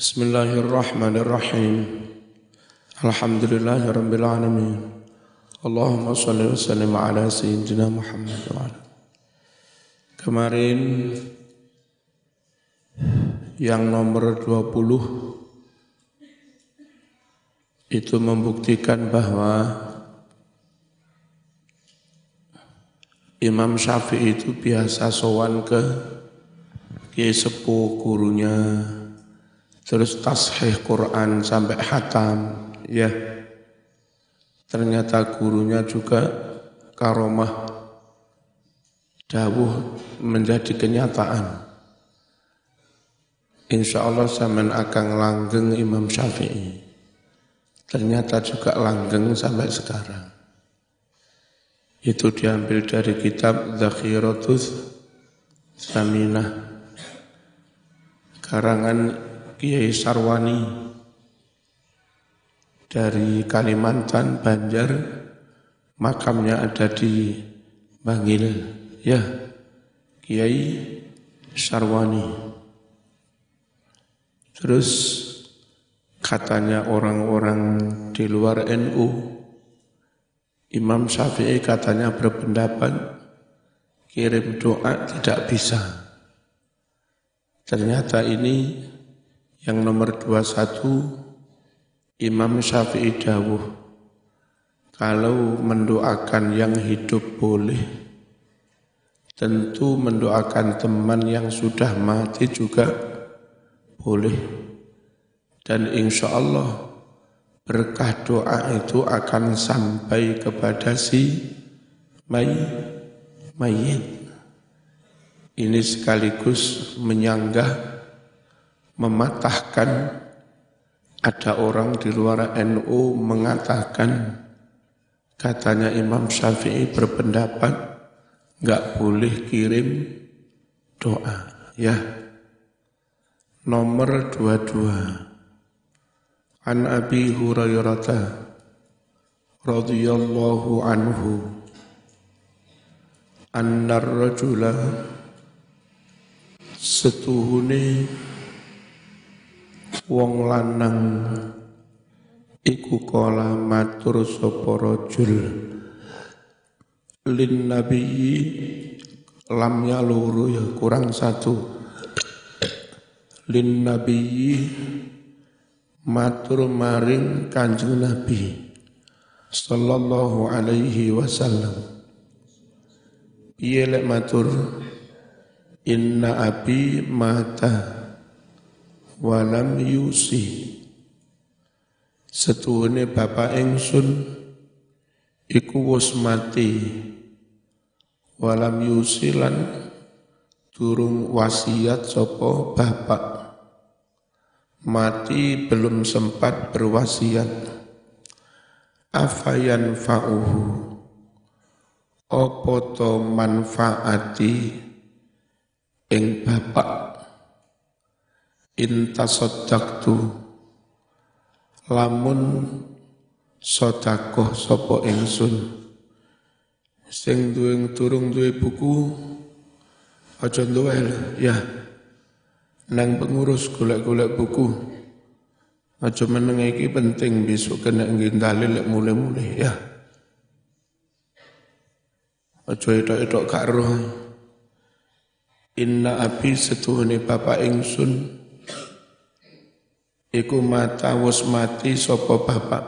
Bismillahirrahmanirrahim. Alhamdulillahirabbil alamin. Allahumma shalli wa sallim ala sayyidina Muhammad wa ala. Kemarin yang nomor 20 itu membuktikan bahwa Imam Syafi'i itu biasa sowan ke kiai sepuh gurunya, terus tashih Quran sampai khatam, ya. Ternyata gurunya juga karomah dawuh menjadi kenyataan. Insya Allah zaman akan langgeng Imam Syafi'i. Ternyata juga langgeng sampai sekarang. Itu diambil dari kitab Zakhiratus Saminah, karangan Kiai Sarwani dari Kalimantan, Banjar, makamnya ada di Bangil, ya, Kiai Sarwani. Terus katanya orang-orang di luar NU, Imam Syafi'i katanya berpendapat kirim doa tidak bisa. Ternyata ini yang nomor 21, Imam Syafi'i dawuh, kalau mendoakan yang hidup boleh, tentu mendoakan teman yang sudah mati juga boleh. Dan insya Allah berkah doa itu akan sampai kepada si mayit. Ini sekaligus menyanggah, mematahkan ada orang di luar NU mengatakan katanya Imam Syafi'i berpendapat enggak boleh kirim doa, ya. Nomor 22. An Abi Hurairah radhiyallahu anhu annar rajula setuhune wong lanang iku kala matur sapa rajul lin nabiyyi, lamnya loro ya kurang satu, lin nabiyyi matur maring Kanjeng Nabi sallallahu alaihi wasallam. Piye lek matur, inna abi mata walam yusi, setuhune bapak ingsun iku wis mati, walam yusi lan durung wasiat sapa bapak, mati belum sempat berwasiat. Afayan fa'uhu, apa to manfaati ing bapak, intasoddaqtu lamun sedekah sapa ingsun. Sing durung duwe buku aja duwe ya, nang pengurus golek-golek buku aja meneng iki penting, besok kena ngendali lek mulai-mulai, ya. Aja etok-etok gak roh. Inna abi setuhune bapak ingsun iku mata wis mati sapa bapak,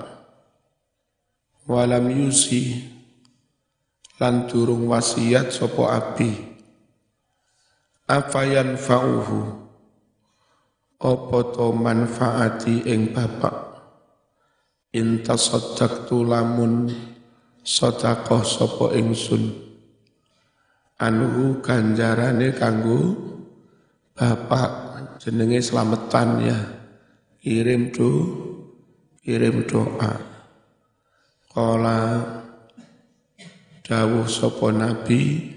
walam yusi lan durung wasiat sapa abi. Afayan fa'uhu, apa to manfaati ing bapak, intasaddaqtu lamun sedekah sapa ingsun, anhu ganjarane kanggo bapak, jenenge slametan, ya. Kirim doa. Kala dawuh sapa nabi,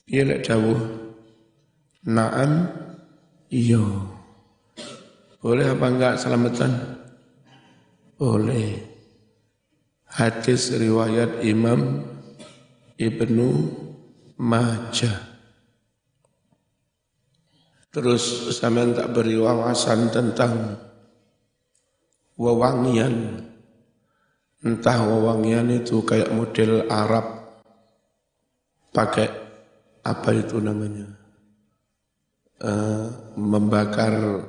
piye lek dawuh, na'am, iya. Boleh apa enggak selamatan? Boleh. Hadis riwayat Imam Ibnu Majah. Terus sampean tak beri wawasan tentang wewangian. Entah wewangian itu kayak model Arab, pakai apa itu namanya, membakar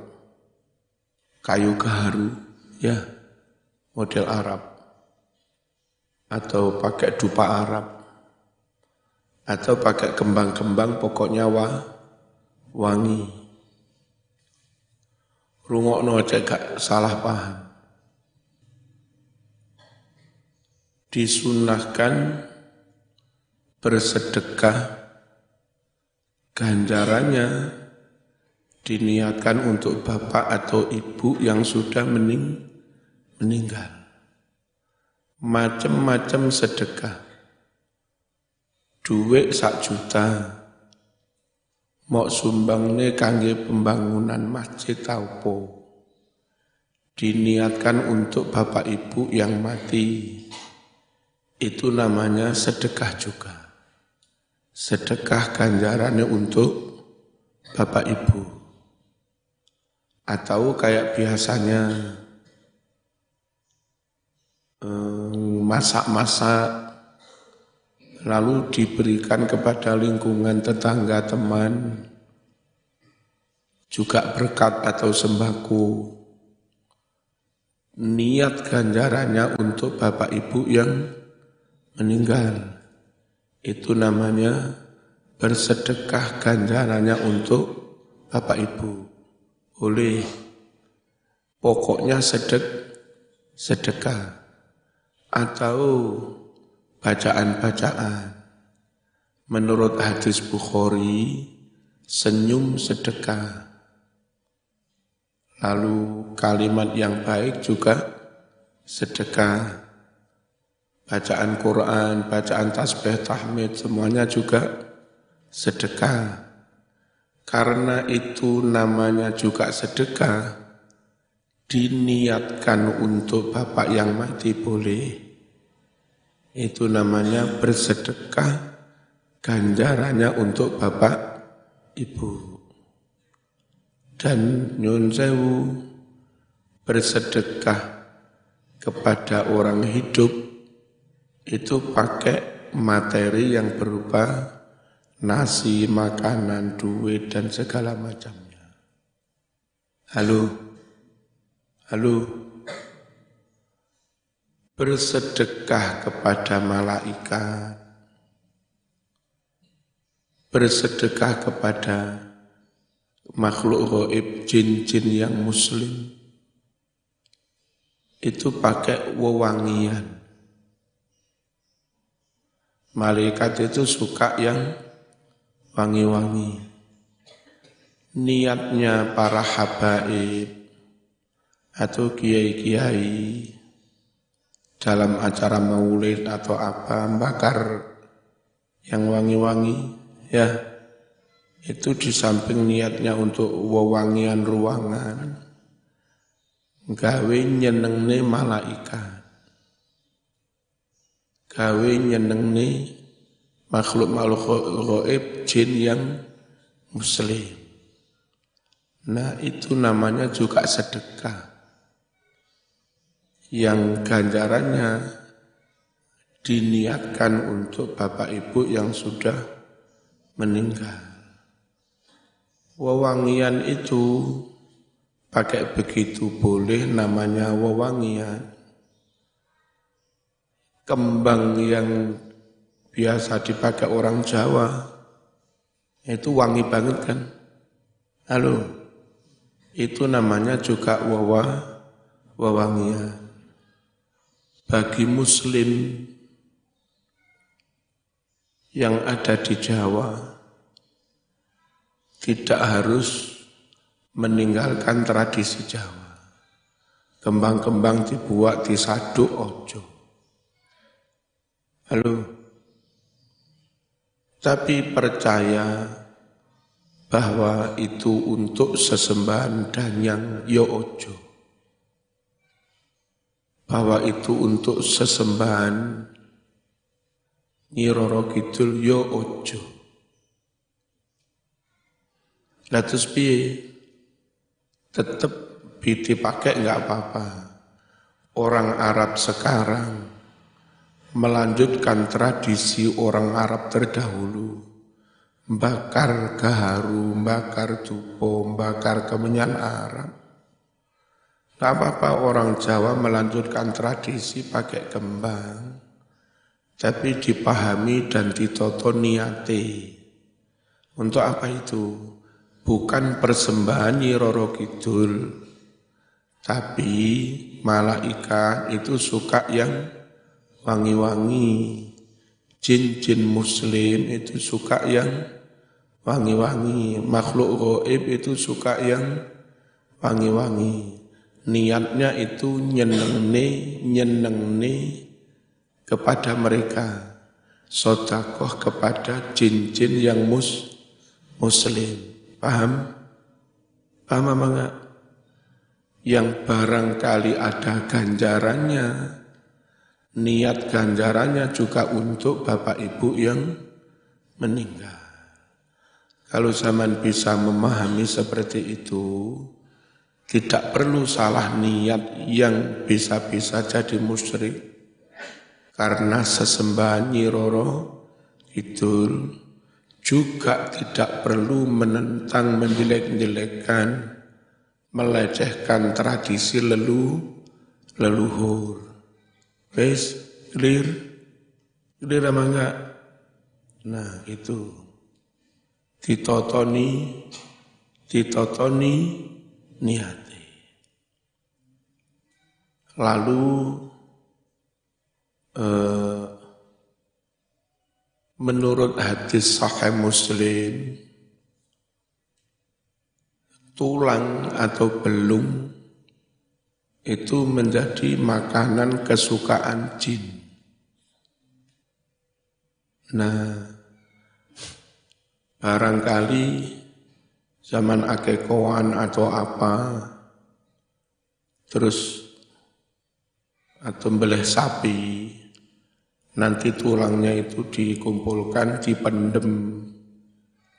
kayu gaharu, ya, model Arab, atau pakai dupa Arab, atau pakai kembang-kembang, pokoknya wangi. Rungokno aja gak salah paham. Disunahkan bersedekah, ganjarannya diniatkan untuk bapak atau ibu yang sudah meninggal. Macam-macam sedekah. Duit 1 juta, mau sumbangne kangge pembangunan masjid taupo. Diniatkan untuk bapak ibu yang mati. Itu namanya sedekah juga. Sedekah ganjarannya untuk bapak ibu. Atau kayak biasanya masak-masak lalu diberikan kepada lingkungan tetangga teman, juga berkat atau sembako. Niat ganjarannya untuk bapak ibu yang meninggal. Itu namanya bersedekah, ganjarannya untuk bapak ibu. Boleh. Pokoknya sedekah. Atau bacaan-bacaan. Menurut hadis Bukhari, senyum sedekah. Lalu kalimat yang baik juga sedekah. Bacaan Quran, bacaan tasbih, tahmid, semuanya juga sedekah. Karena itu namanya juga sedekah, diniatkan untuk bapak yang mati boleh. Itu namanya bersedekah, ganjarannya untuk bapak, ibu. Dan nyun sewu, bersedekah kepada orang hidup, itu pakai materi yang berupa nasi, makanan, duit, dan segala macamnya. Halo? Bersedekah kepada malaikat, bersedekah kepada makhluk gaib, jin-jin yang muslim, itu pakai wewangian. Malaikat itu suka yang wangi-wangi. Niatnya para habaib atau kiai-kiai dalam acara maulid atau apa, bakar yang wangi-wangi, ya, itu di samping niatnya untuk wewangian ruangan, gawe nyenengne malaikat. Gawe nyenengne makhluk-makhluk gaib, jin yang muslim. Nah, itu namanya juga sedekah. Yang ganjarannya diniatkan untuk bapak ibu yang sudah meninggal. Wewangian itu pakai begitu boleh, namanya wewangian. Kembang yang biasa dipakai orang Jawa, itu wangi banget kan? Halo, itu namanya juga wewangian. Bagi muslim yang ada di Jawa, tidak harus meninggalkan tradisi Jawa. Kembang-kembang dibuat disaduk ojo. Halo, tapi percaya bahwa itu untuk sesembahan danyang yo ojo. Bahwa itu untuk sesembahan Nyi Roro Kidul yo ojo. Lah terus piye? Tetap dipakai enggak apa-apa. Orang Arab sekarang melanjutkan tradisi orang Arab terdahulu. Bakar gaharu, bakar dupo, bakar kemenyan Arab. Enggak apa-apa orang Jawa melanjutkan tradisi pakai kembang. Tapi dipahami dan ditoto niate. Untuk apa itu? Bukan persembahan Nyi Roro Kidul, tapi malaikat itu suka yang wangi-wangi. Jin-jin muslim itu suka yang wangi-wangi. Makhluk gaib itu suka yang wangi-wangi. Niatnya itu nyenengne kepada mereka. Sedekah kepada jin-jin yang muslim. Paham? Paham apa enggak? Yang barangkali ada ganjarannya, niat ganjarannya juga untuk Bapak Ibu yang meninggal. Kalau zaman bisa memahami seperti itu, tidak perlu salah niat yang bisa-bisa jadi musyrik. Karena sesembahan Nyi Roro Kidul juga tidak perlu menentang, menjelek-jelekkan, melecehkan tradisi leluhur. Wes, clear? Clear apa enggak? Nah, itu. Ditotoni niate. Lalu menurut hadis Sahih Muslim, tulang atau belung itu menjadi makanan kesukaan jin. Nah, barangkali zaman akekoan atau apa, terus atau beleh sapi, nanti tulangnya itu dikumpulkan, dipendem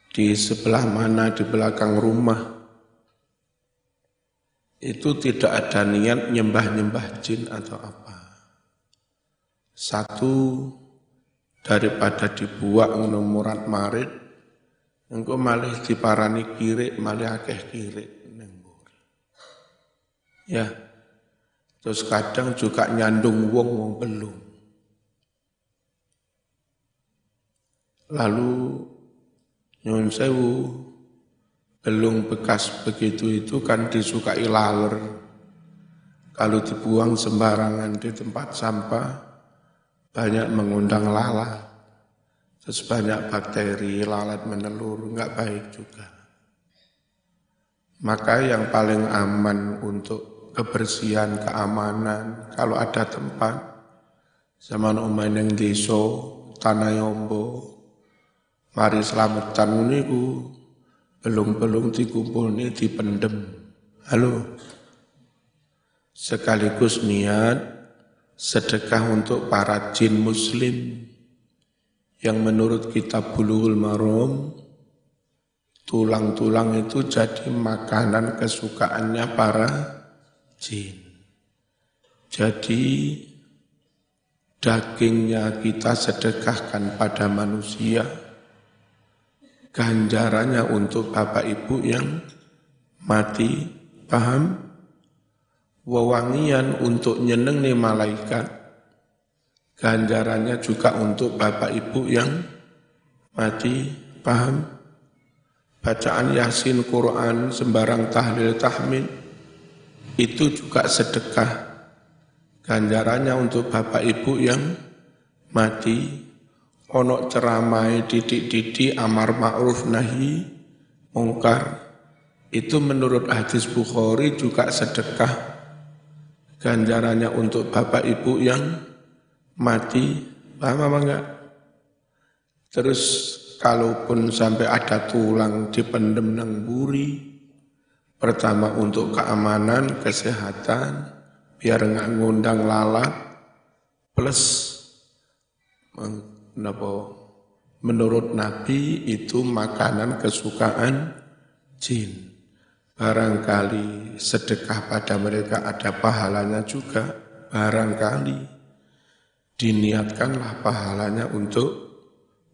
di sebelah mana, di belakang rumah. Itu tidak ada niat nyembah-nyembah jin atau apa. Satu, daripada dibuak ngono murat marit, engko malih diparani kirik, malih akeh kirik ning mburi. Ya. Terus kadang juga nyandung wong belum. Lalu nyuwun sewu, belung bekas begitu itu kan disukai laler. Kalau dibuang sembarangan di tempat sampah, banyak mengundang lalat. Terus banyak bakteri, lalat menelur, enggak baik juga. Maka yang paling aman untuk kebersihan, keamanan, kalau ada tempat, zaman omain yang deso, tanah yombo, mari selamatan niku, belung-belung dikumpul ini dipendem. Halo, sekaligus niat sedekah untuk para jin muslim yang menurut kitab Bulughul Maram, tulang-tulang itu jadi makanan kesukaannya para jin. Jadi dagingnya kita sedekahkan pada manusia, ganjarannya untuk Bapak Ibu yang mati, paham? Wewangian untuk nyenengi malaikat, ganjarannya juga untuk Bapak Ibu yang mati, paham? Bacaan Yasin, Quran, sembarang tahlil, tahmid, itu juga sedekah. Ganjarannya untuk Bapak Ibu yang mati. Ono ceramai didik-didik amar ma'ruf nahi mungkar. Itu menurut hadis Bukhari juga sedekah. Ganjarannya untuk Bapak Ibu yang mati. Paham apa enggak? Terus kalaupun sampai ada tulang dipendem nang buri, pertama untuk keamanan, kesehatan, biar enggak ngundang lalat, plus menurut Nabi itu makanan kesukaan jin. Barangkali sedekah pada mereka ada pahalanya juga, barangkali diniatkanlah pahalanya untuk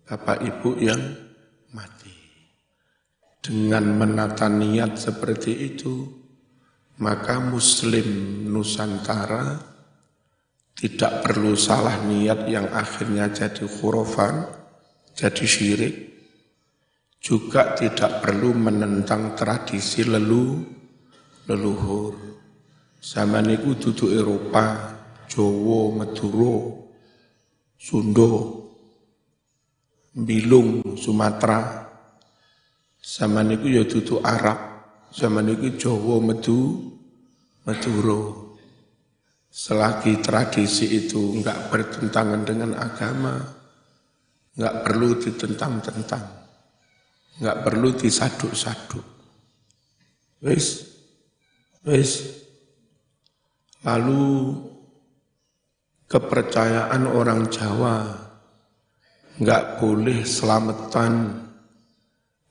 Bapak Ibu yang mati. Dengan menata niat seperti itu, maka Muslim Nusantara tidak perlu salah niat yang akhirnya jadi khurafan, jadi syirik, juga tidak perlu menentang tradisi leluhur. Zaman niku dudu Eropa, Jawa, Madura, Sunda, Bilung, Sumatera. Zaman niku ya dudu Arab, zaman niku Jawa, Madura. Selagi tradisi itu enggak bertentangan dengan agama, enggak perlu ditentang-tentang, enggak perlu disaduk-saduk. Wis. Lalu kepercayaan orang Jawa enggak boleh selamatan,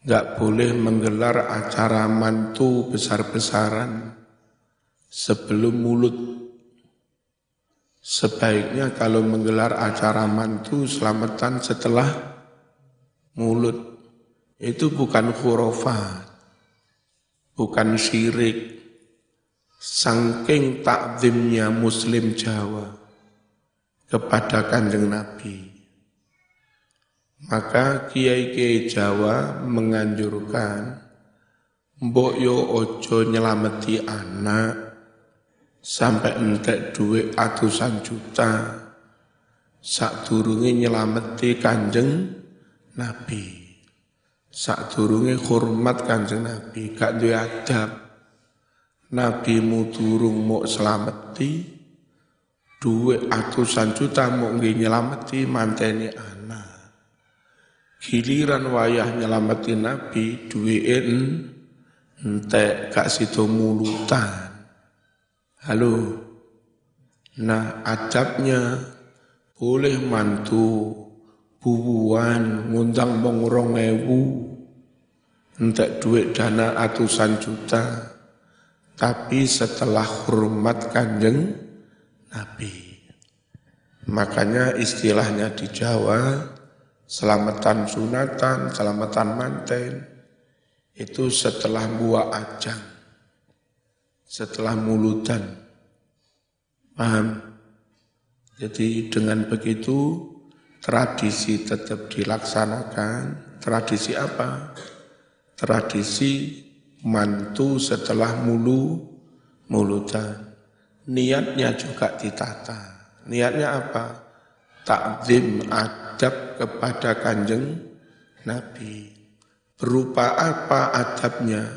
enggak boleh menggelar acara mantu besar-besaran sebelum mulut. Sebaiknya kalau menggelar acara mantu selamatan setelah mulut. Itu bukan khurafat, bukan syirik. Saking takzimnya Muslim Jawa kepada Kanjeng Nabi, maka kiai-kiai Jawa menganjurkan mbok yo ojo nyelameti anak sampai entek duit atusan juta sakdurunge nyelameti Kanjeng Nabi, sakdurunge hormat Kanjeng Nabi, gak duwe adab. Nabimu durung mau selameti, duit atusan juta mau nyelameti manteni anak. Giliran wayah nyelameti Nabi, duit entek gak sido mulutan. Halo, nah adabnya boleh mantu bubuan ngundang wong 2.000 entek duit dana atusan juta, tapi setelah hormat Kanjeng Nabi. Makanya istilahnya di Jawa, selamatan sunatan, selamatan manten, itu setelah buah ajang, setelah mulutan. Paham? Jadi dengan begitu tradisi tetap dilaksanakan. Tradisi apa? Tradisi mantu setelah mulutan. Niatnya juga ditata. Niatnya apa? Takzim adab kepada Kanjeng Nabi. Berupa apa adabnya?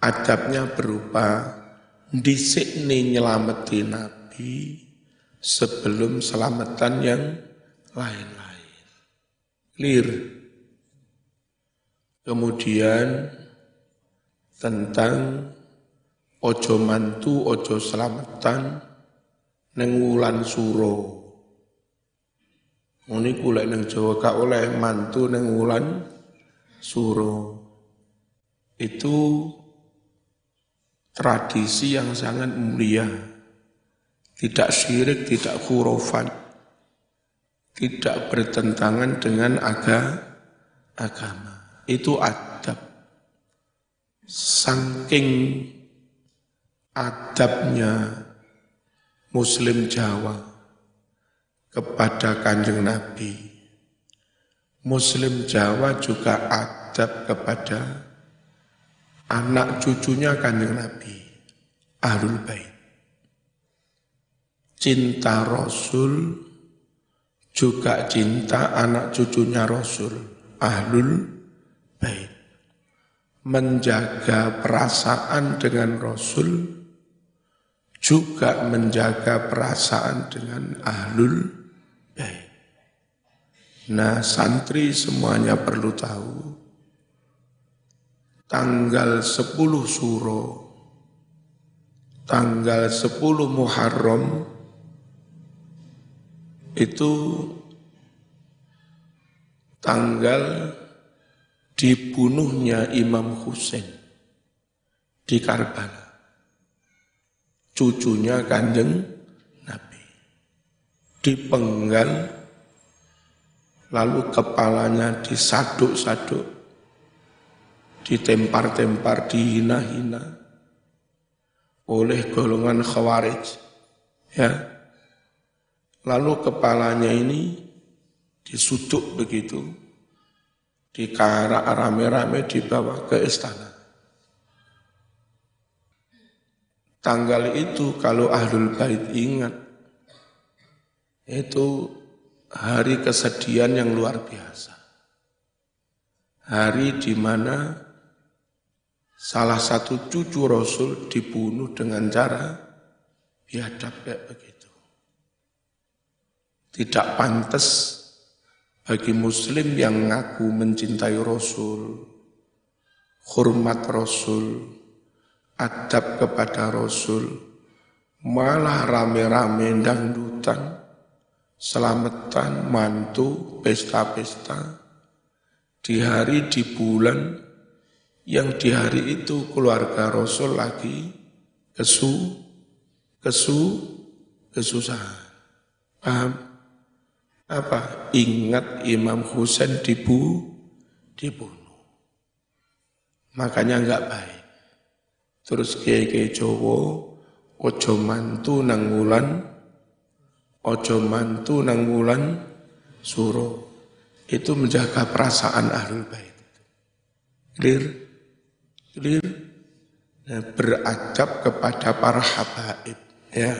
Adabnya berupa disikni nyelameti Nabi sebelum selamatan yang lain-lain. Clear? Kemudian tentang ojo mantu, ojo selamatan neng wulan suro. Ini kulek neng Jawa gak oleh mantu neng wulan suro. Itu tradisi yang sangat mulia. Tidak syirik, tidak khurafat, tidak bertentangan dengan agama. Itu adab. Saking adabnya Muslim Jawa kepada Kanjeng Nabi, Muslim Jawa juga adab kepada anak cucunya Kanjeng Nabi, Ahlul Bait. Cinta Rasul juga cinta anak cucunya Rasul, Ahlul Bait. Menjaga perasaan dengan Rasul, juga menjaga perasaan dengan Ahlul Bait. Nah, santri semuanya perlu tahu, tanggal 10 Suro, tanggal 10 Muharram, itu tanggal dibunuhnya Imam Husain. di Karbala. Cucunya Kanjeng Nabi. Dipenggal, lalu kepalanya disaduk-saduk, ditempar-tempar, dihina-hina oleh golongan Khawarij. Ya. Lalu kepalanya ini disuduk begitu, dikarak rame-rame dibawa ke istana. Tanggal itu kalau Ahlul Bait ingat, itu hari kesedihan yang luar biasa. Hari di mana salah satu cucu Rasul dibunuh dengan cara biadab kayak begitu. Tidak pantas bagi Muslim yang ngaku mencintai Rasul, hormat Rasul, adab kepada Rasul, malah rame-rame dangdutan, selamatan, mantu, pesta-pesta, di hari di bulan yang di hari itu keluarga Rasul lagi kesusahan. Paham? Apa? Ingat Imam Husain dibunuh. Makanya enggak baik. Terus kiai-kiai Jawa, ojo mantu nang wulan suro. Itu menjaga perasaan Ahlul Bait. Clear? Nah, beradab kepada para habaib, ya.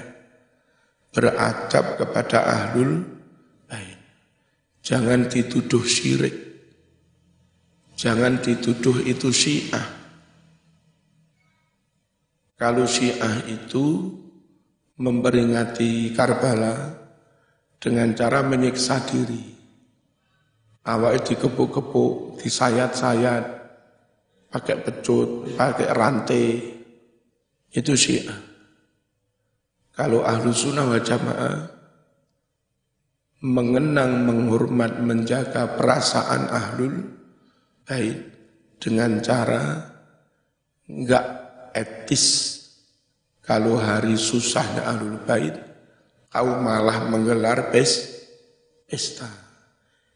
Beradab kepada Ahlul Bait. Jangan dituduh syirik. Jangan dituduh itu Syiah. Kalau Syiah itu memperingati Karbala dengan cara menyiksa diri. Awalnya dikepuk-kepuk, disayat-sayat, pakai pecut, pakai rantai. Itu Syiah. Kalau Ahlus Sunnah wal Jamaah mengenang, menghormat, menjaga perasaan Ahlul Bait dengan cara enggak etis. Kalau hari susahnya Ahlul Bait, kau malah menggelar pesta.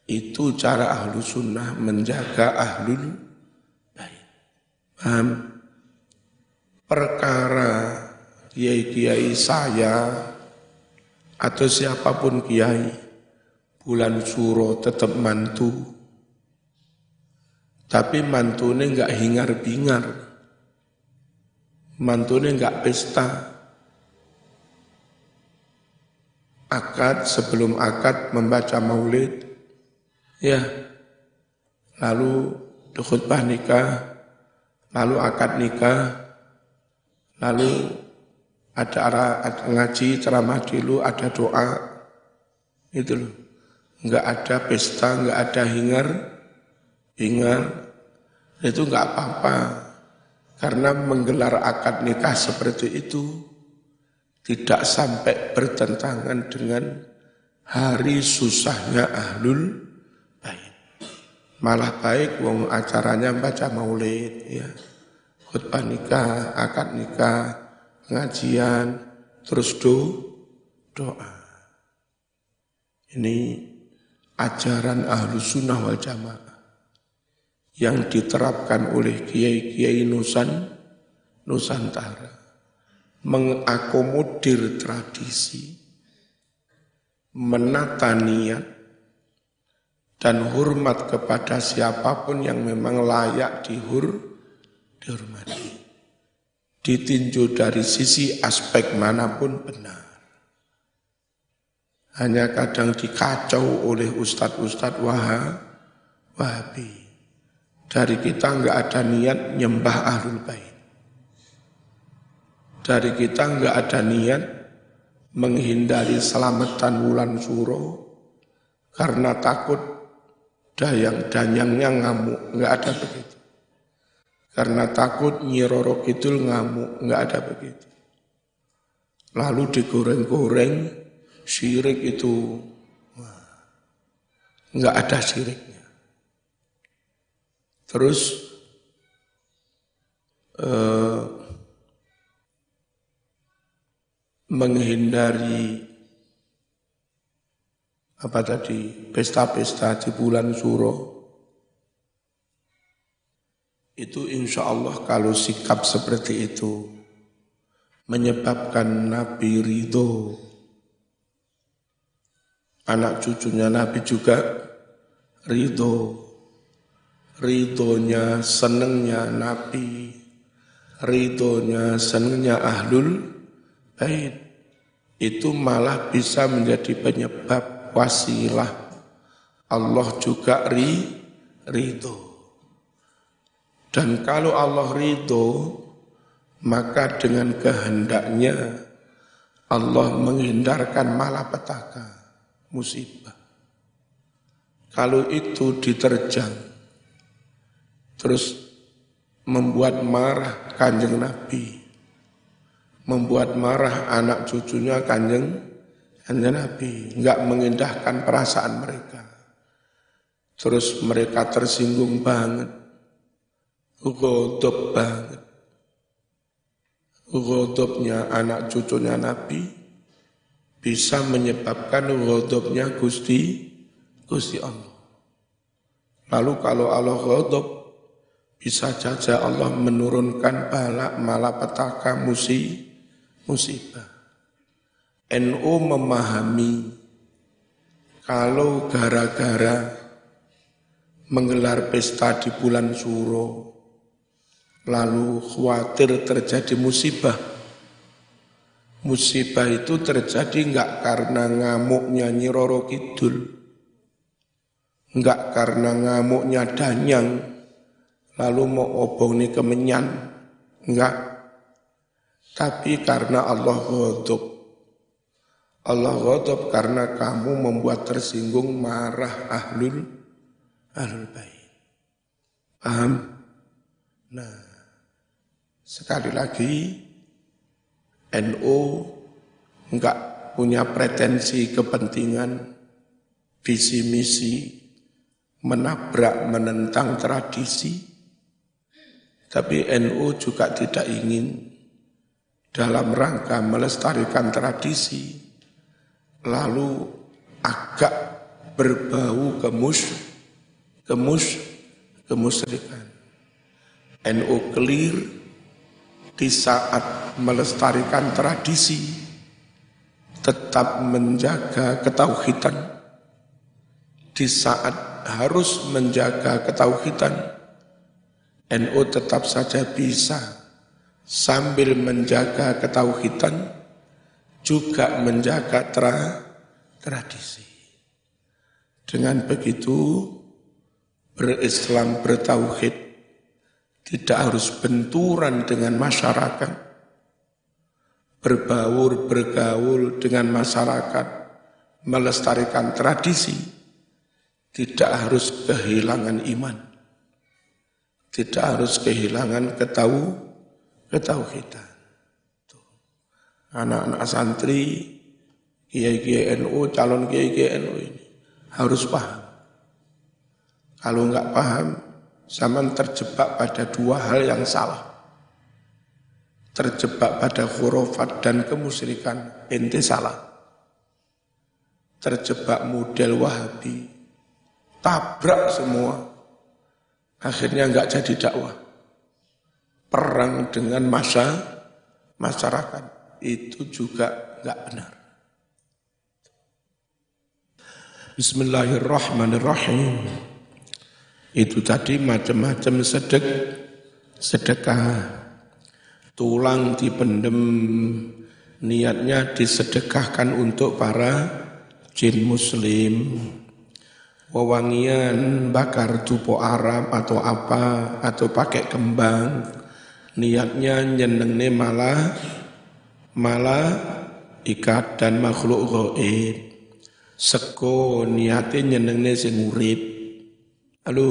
Itu cara Ahlu Sunnah menjaga Ahlul Bait. Paham? Perkara kiai-kiai saya atau siapapun kiai, bulan suro tetap mantu. Tapi mantune enggak hingar-bingar. Mantune enggak pesta. Akad, sebelum akad membaca maulid, ya, lalu khutbah nikah, lalu akad nikah, lalu ada ngaji, ceramah dulu, ada doa, itu loh. Enggak ada pesta, enggak ada hingar, itu enggak apa-apa. Karena menggelar akad nikah seperti itu tidak sampai bertentangan dengan hari susahnya Ahlul Bait. Malah baik wong acaranya baca maulid, ya. Khutbah nikah, akad nikah, pengajian, terus doa. Ini ajaran Ahlus Sunnah wal Jamaah yang diterapkan oleh kiai-kiai Nusantara. Mengakomodir tradisi, menata niat, dan hormat kepada siapapun yang memang layak dihormati. Ditinjau dari sisi aspek manapun benar. Hanya kadang dikacau oleh ustadz-ustadz Wahabi. Dari kita enggak ada niat nyembah Ahlul Bait. Dari kita enggak ada niat menghindari selamatan wulan suro karena takut danyangnya ngamuk, enggak ada begitu. Karena takut Nyi Roro Kidul ngamuk, enggak ada begitu. Lalu digoreng-goreng syirik itu, enggak ada syiriknya. Terus menghindari pesta-pesta di bulan Suro. Itu insya Allah kalau sikap seperti itu menyebabkan Nabi ridho, anak cucunya Nabi juga ridho. Ridhonya, senengnya Nabi, ridhonya, senengnya Ahlul Bait, itu malah bisa menjadi penyebab wasilah Allah juga ridho. Dan kalau Allah ridho, maka dengan kehendaknya Allah menghindarkan malapetaka, musibah. Kalau itu diterjang, terus membuat marah Kanjeng Nabi, membuat marah anak cucunya Kanjeng Nabi, enggak mengindahkan perasaan mereka. Terus mereka tersinggung banget, ghadab banget. Ghadabnya anak cucunya Nabi bisa menyebabkan ghadabnya Gusti Allah. Lalu kalau Allah ghadab, bisa saja Allah menurunkan bala malapetaka musibah. NU memahami kalau gara-gara menggelar pesta di bulan Suro, lalu khawatir terjadi musibah. Musibah itu terjadi enggak karena ngamuknya Nyi Roro Kidul, enggak karena ngamuknya Danyang, lalu mau obong nih kemenyan, enggak. Tapi karena Allah ghadab. Allah ghadab karena kamu membuat tersinggung marah Ahlul Bait. Paham? Nah, sekali lagi NU enggak punya pretensi kepentingan, visi misi, menabrak, menentang tradisi. Tapi NU juga tidak ingin dalam rangka melestarikan tradisi, lalu agak berbau kemusyrikan. NU clear di saat melestarikan tradisi, tetap menjaga ketauhidan. Di saat harus menjaga ketauhidan, NU tetap saja bisa sambil menjaga ketauhidan juga menjaga tradisi. Dengan begitu berislam bertauhid tidak harus benturan dengan masyarakat, bergaul dengan masyarakat, melestarikan tradisi, tidak harus kehilangan iman. Tidak harus kehilangan ketauhidan. Anak-anak santri, kiai-kiai NU, calon kiai-kiai NU ini harus paham. Kalau enggak paham, zaman terjebak pada dua hal yang salah. Terjebak pada khurafat dan kemusyrikan, ente salah. Terjebak model Wahabi, tabrak semua. Akhirnya enggak jadi dakwah. Perang dengan masyarakat itu juga enggak benar. Bismillahirrahmanirrahim. Itu tadi macam-macam sedekah. Tulang dipendem, niatnya disedekahkan untuk para jin muslim. Wewangian bakar dupo Arab atau apa, atau pakai kembang, niatnya nyenengne malah ikat dan makhluk gaib. Seko niatnya nyenengne sing urip. Halo,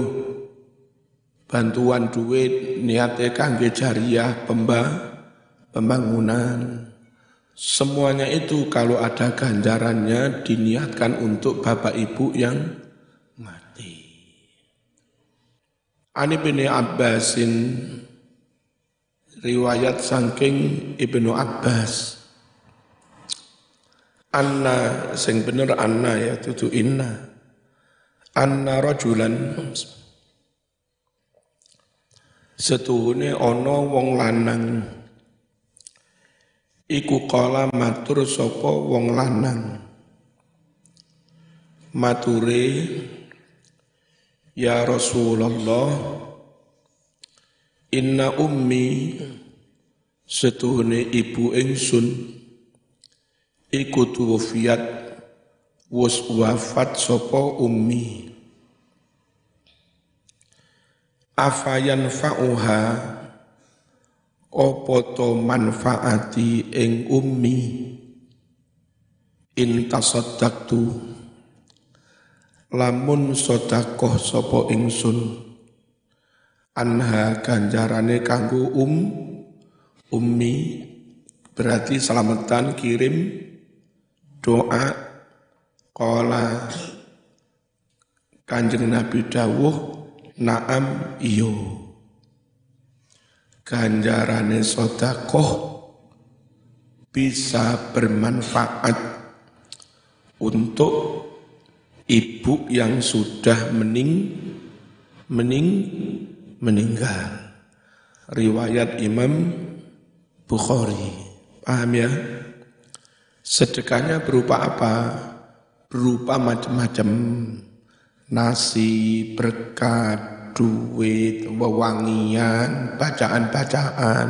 bantuan duit niatnya kangge jariah pembangunan. Semuanya itu kalau ada ganjarannya diniatkan untuk bapak ibu yang mati. Ani bin Abbasin, riwayat saking Ibnu Abbas, Anna sing bener anna ya tutu inna. Anna rajulan setuhune ana wong lanang iku kala matur sapa wong lanang mature ya Rasulullah inna ummi setuhune ibu ingsun iku tuwafiyat wus wafat sapa ummi afayan fa'uha apa to manfaati ing ummi in tasaddaqtu lamun sedekah sapa ingsun anha ganjarane kanggo ummi berarti selamatan kirim doa qala Kanjeng Nabi dawuh naam iyo ganjarane sedekah bisa bermanfaat untuk ibu yang sudah meninggal. Riwayat Imam Bukhari. Paham ya? Sedekahnya berupa apa? Berupa macam-macam. Nasi, berkat, duit, wewangian, bacaan-bacaan,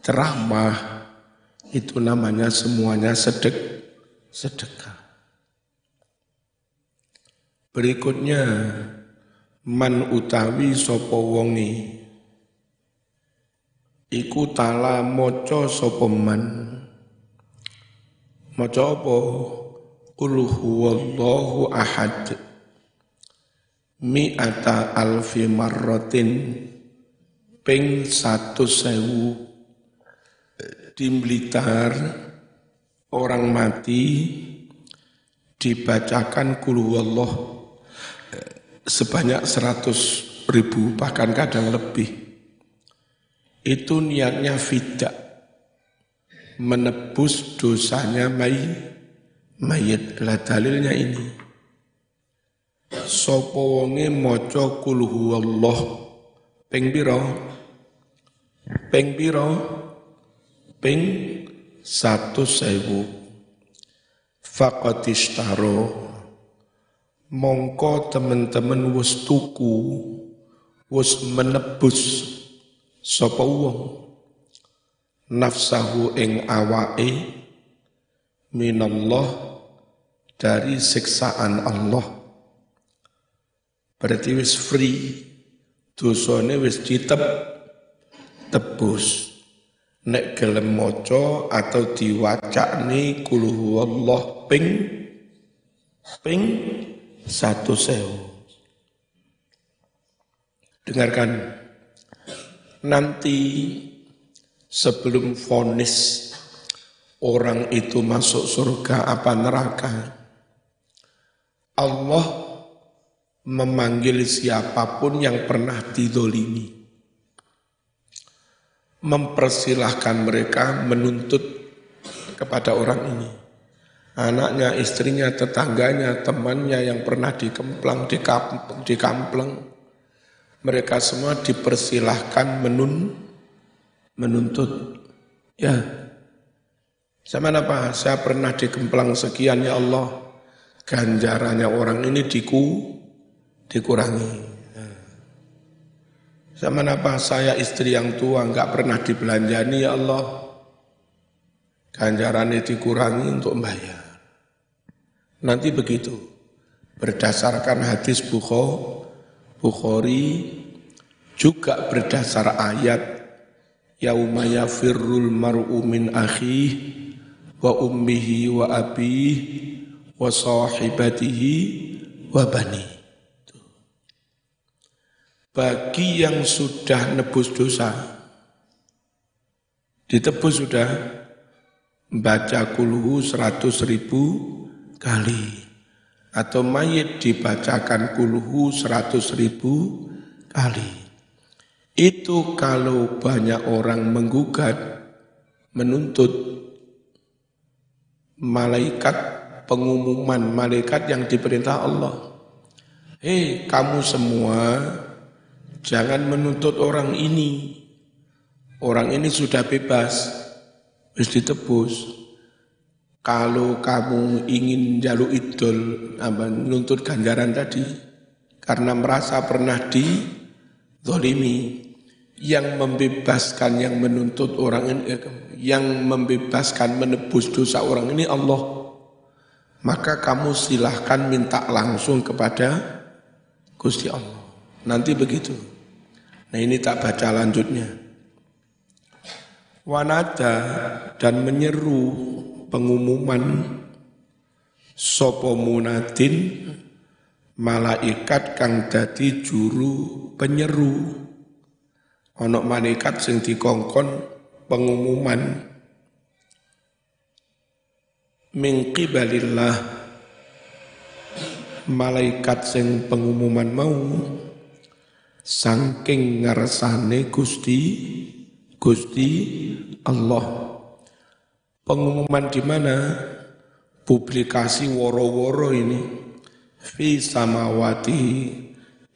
ceramah. Itu namanya semuanya sedekah. Berikutnya, man utawi sapa wonge iku tala maca sapa man maca apa qul huwallahu ahad mi'ata alfi marratin ping 100.000 di Blitar orang mati dibacakan qul huwallahu sebanyak 100.000 bahkan kadang lebih. Itu niatnya fidak menebus dosanya mayit. Lah dalilnya ini. Sapa wonge maca qul huwallah ping pira? Ping pira? Ping 100.000. Faqad ishtaro mongko teman-teman wis tuku wis menebus sapa wong nafsahu ing awake minallah dari siksaan Allah berarti wis free dosane wis ditebus nek gelem maca atau diwacane qul huwallah ping 100.000. Dengarkan, nanti sebelum vonis orang itu masuk surga apa neraka, Allah memanggil siapapun yang pernah didolimi, mempersilahkan mereka menuntut kepada orang ini. Anaknya, istrinya, tetangganya, temannya yang pernah dikemplang, dikampleng. Mereka semua dipersilahkan menuntut. Ya, sama apa? Saya pernah dikemplang sekian ya Allah. Ganjarannya orang ini dikurangi. Sama apa? Saya istri yang tua, enggak pernah dibelanjani ya Allah. Ganjarannya dikurangi untuk membayar. Nanti begitu, berdasarkan hadis Bukhari, juga berdasar ayat, yauma yafirrul mar'u min akhihi wa ummihi wa abihi wa sahibatihi wa bani. Bagi yang sudah nebus dosa, ditebus sudah, baca kulhu 100.000 kali atau mayit dibacakan kulhu 100.000 kali. Itu kalau banyak orang menggugat, menuntut, malaikat pengumuman, malaikat yang diperintah Allah. Hei kamu semua, jangan menuntut orang ini. Orang ini sudah bebas, harus ditebus. Kalau kamu ingin jaluk idol, menuntut ganjaran tadi, karena merasa pernah dizalimi, yang membebaskan, yang menuntut orang ini, yang membebaskan, menebus dosa orang ini Allah. Maka kamu silahkan minta langsung kepada Gusti Allah. Nanti begitu. Nah ini tak baca lanjutnya. Wanada dan menyeru pengumuman sapa munadin malaikat kang dadi juru penyeru. Ana malaikat sing dikongkon pengumuman min qibalillah, malaikat sing pengumuman mau saking ngarsane Gusti Allah. Pengumuman di mana? Publikasi woro-woro ini fi samawati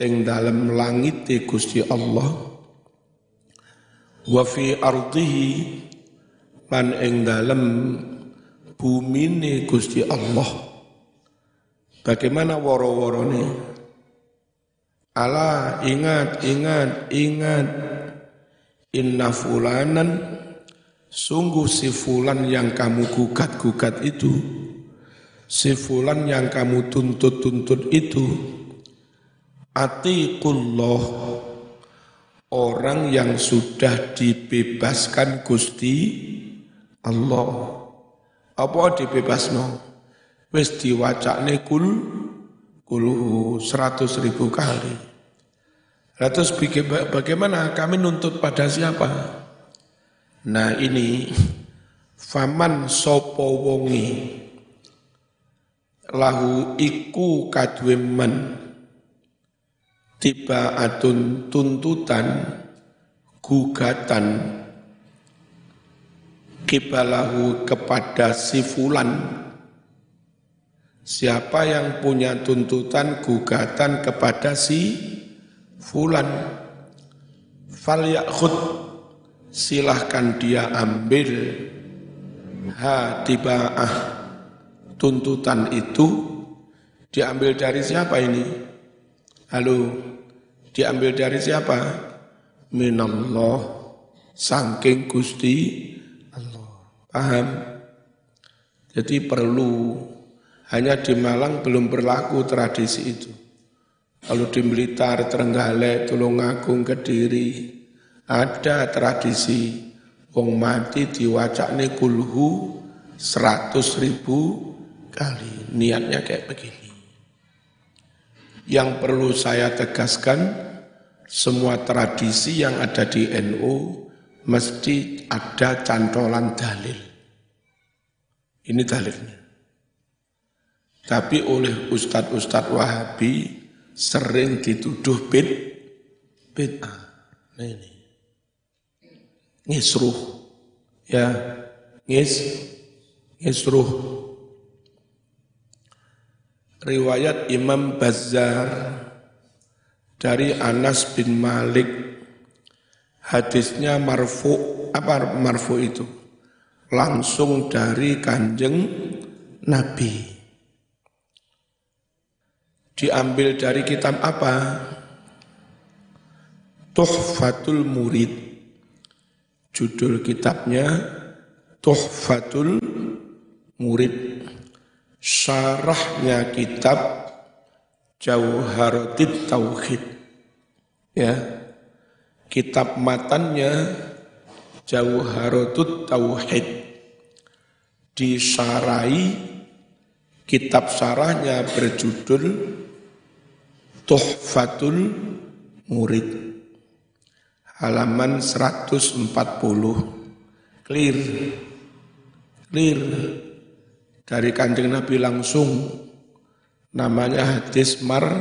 ing dalem langit Gusti Allah, wa fi ardihi lan ing dalem bumine Gusti Allah. Bagaimana woro-worone? Ala ingat. Inna fulanan, sungguh si fulan yang kamu gugat-gugat itu, si fulan yang kamu tuntut-tuntut itu, atiqullah, orang yang sudah dibebaskan Gusti Allah. Apa dibebasno? Wis diwacane kuluhu 100.000 kali. Terus bagaimana kami nuntut pada siapa? Nah ini faman sopo wongi lahu iku kadwe men tiba atun tuntutan gugatan kibalahu kepada si fulan. Siapa yang punya tuntutan gugatan kepada si fulan, falyakhud, silahkan dia ambil tibaah tuntutan itu. Diambil dari siapa ini? Halo, diambil dari siapa? Minallah, saking Gusti Allah. Paham? Jadi perlu, hanya di Malang belum berlaku tradisi itu. Kalau di Blitar, Trenggalek, Tulungagung, Kediri, ada tradisi wong mati diwacane kulhu 100.000 kali. Niatnya kayak begini. Yang perlu saya tegaskan, semua tradisi yang ada di NU mesti ada cantolan dalil. Ini dalilnya. Tapi oleh ustadz-ustadz Wahabi sering dituduh bid'ah. Nah ini. Ngisruh. Ya, ngisruh. Riwayat Imam Bazzar dari Anas bin Malik. Hadisnya marfu. Apa marfu itu? Langsung dari Kanjeng Nabi. Diambil dari kitab apa? Tuhfatul Murid. Judul kitabnya Tuhfatul Murid. Syarahnya kitab Jauharatit Tauhid. Ya. Kitab matannya Jauharatut Tauhid. Disyarahi, kitab syarahnya berjudul Tuhfatul Murid, halaman 140. Clear dari Kanjeng Nabi langsung. Namanya hadis marfu.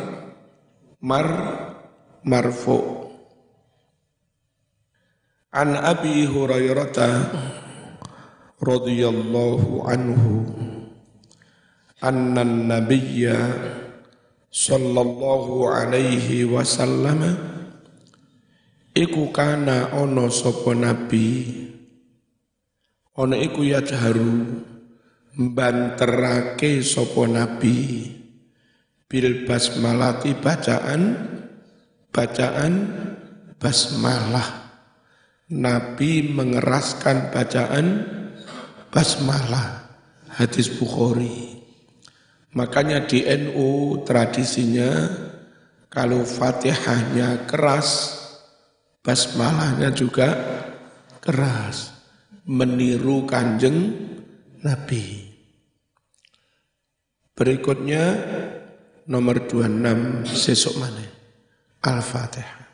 An Abi Hurairah radhiyallahu anhu annan nabiyya sallallahu alaihi wasallam iku kana ono sapa nabi ono iku yajharu mbanterake sapa nabi bil basmalati bacaan basmalah. Nabi mengeraskan bacaan basmalah. Hadis Bukhari. Makanya di NU tradisinya kalau Fatihahnya keras, basmalahnya juga keras. Meniru Kanjeng Nabi. Berikutnya nomor 26 sesuk maneh. Al-Fatihah.